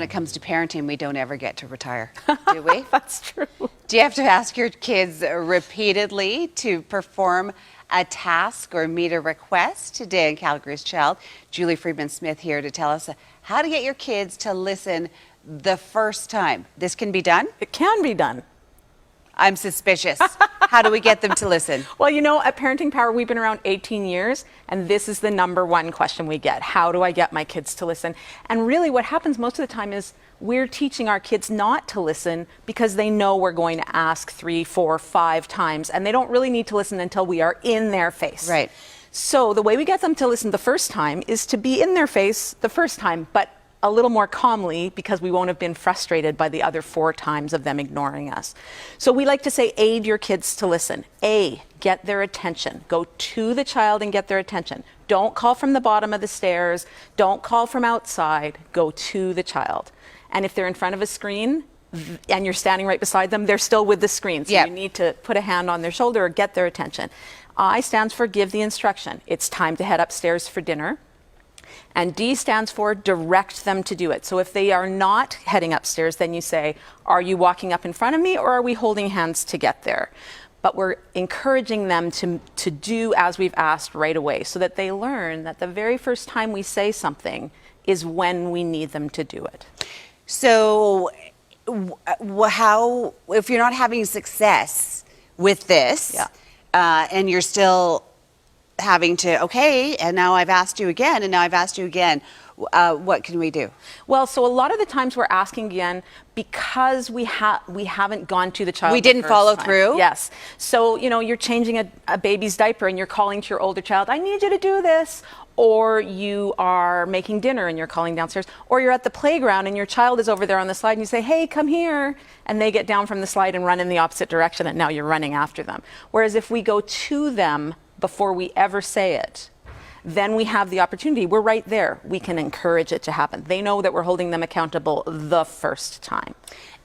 it comes to parenting, we don't ever get to retire, do we? That's true. Do you have to ask your kids repeatedly to perform a task or meet a request? Today in Calgary's Child, Julie Freedman Smith here to tell us how to get your kids to listen the first time. This can be done? It can be done. I'm suspicious. How do we get them to listen? Well, you know, at Parenting Power, we've been around 18 years, and this is the number one question we get. How do I get my kids to listen? And really what happens most of the time is we're teaching our kids not to listen because they know we're going to ask 3, 4, 5 times, and they don't really need to listen until we are in their face. Right. So the way we get them to listen the first time is to be in their face the first time, but a little more calmly, because we won't have been frustrated by the other 4 times of them ignoring us. So we like to say, aid your kids to listen. A, get their attention. Go to the child and get their attention. Don't call from the bottom of the stairs. Don't call from outside. Go to the child. And if they're in front of a screen and you're standing right beside them, they're still with the screen. So Yep. You need to put a hand on their shoulder or get their attention. I stands for give the instruction. It's time to head upstairs for dinner. And D stands for direct them to do it. So if they are not heading upstairs, then you say, are you walking up in front of me or are we holding hands to get there? But we're encouraging them to do as we've asked right away, so that they learn that the very first time we say something is when we need them to do it. So how, if you're not having success with this, Yeah. And you're still having to, okay, and now I've asked you again, and now I've asked you again, what can we do? Well, so a lot of the times we're asking again because we haven't gone to the child. We the didn't first follow time. through? Yes. So, you know, you're changing a baby's diaper and you're calling to your older child, I need you to do this. Or you are making dinner and you're calling downstairs. Or you're at the playground and your child is over there on the slide and you say, hey, come here. And they get down from the slide and run in the opposite direction, and now you're running after them. Whereas if we go to them before we ever say it, then we have the opportunity. We're right there. We can encourage it to happen. They know that we're holding them accountable the first time.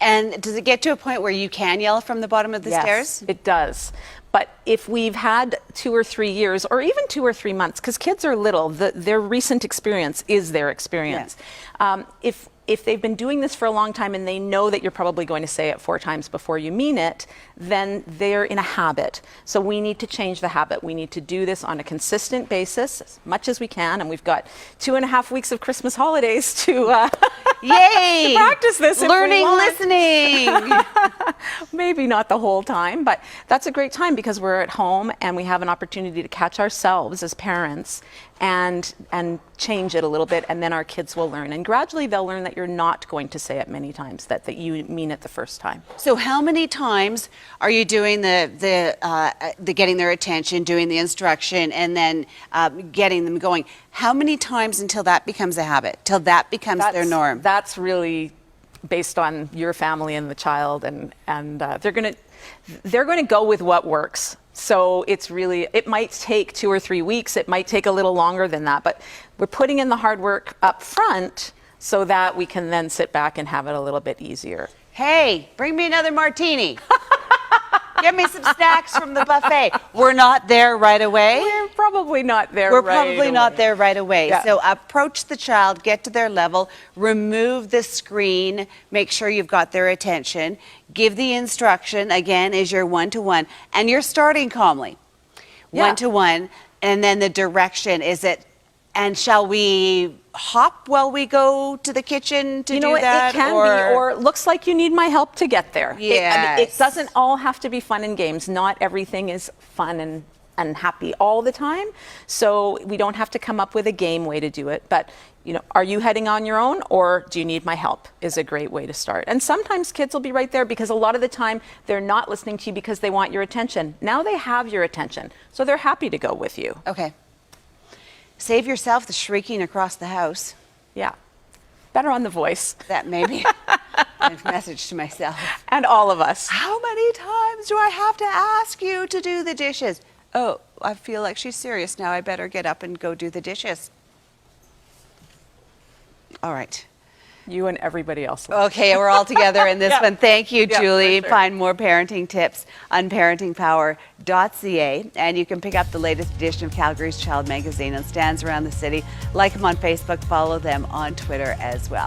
And does it get to a point where you can yell from the bottom of the stairs? Yes, it does. But if we've had 2 or 3 years, or even 2 or 3 months, because kids are little, their recent experience is their experience. Yeah. If they've been doing this for a long time and they know that you're probably going to say it 4 times before you mean it, then they're in a habit. So we need to change the habit. We need to do this on a consistent basis as much as we can. And we've got 2.5 weeks of Christmas holidays to, Yay! to practice this. Learning, listening. Maybe not the whole time, but that's a great time because we're at home and we have an opportunity to catch ourselves as parents and change it a little bit, and then our kids will learn. And gradually they'll learn that you're not going to say it many times, that you mean it the first time. So how many times are you doing the getting their attention, doing the instruction, and then getting them going? How many times until that becomes a habit, till that becomes their norm? That's really based on your family and the child, and they're going to go with what works. So it's really, it might take 2 or 3 weeks. It might take a little longer than that, but we're putting in the hard work up front so that we can then sit back and have it a little bit easier. Hey, bring me another martini. Get me some snacks from the buffet. We're not there right away. We're probably not there We're right probably away. not there right away. Yeah. So approach the child, get to their level, remove the screen, make sure you've got their attention, give the instruction, again, is your one-to-one, and you're starting calmly. Yeah. One-to-one, and then the direction, is it, and shall we hop while we go to the kitchen to do that? It can be, or looks like you need my help to get there. Yes. It doesn't all have to be fun and games. Not everything is fun and happy all the time. So we don't have to come up with a game way to do it. But, you know, are you heading on your own, or do you need my help is a great way to start. And sometimes kids will be right there because a lot of the time they're not listening to you because they want your attention. Now they have your attention, so they're happy to go with you. Okay. Save yourself the shrieking across the house. Yeah. Better on the voice. That may be a message to myself. And all of us. How many times do I have to ask you to do the dishes? Oh, I feel like she's serious now. I better get up and go do the dishes. All right. You and everybody else. Okay, we're all together in this Yeah. one. Thank you, Yeah, Julie. for sure. Find more parenting tips on parentingpower.ca, and you can pick up the latest edition of Calgary's Child magazine on stands around the city. Like them on Facebook, follow them on Twitter as well.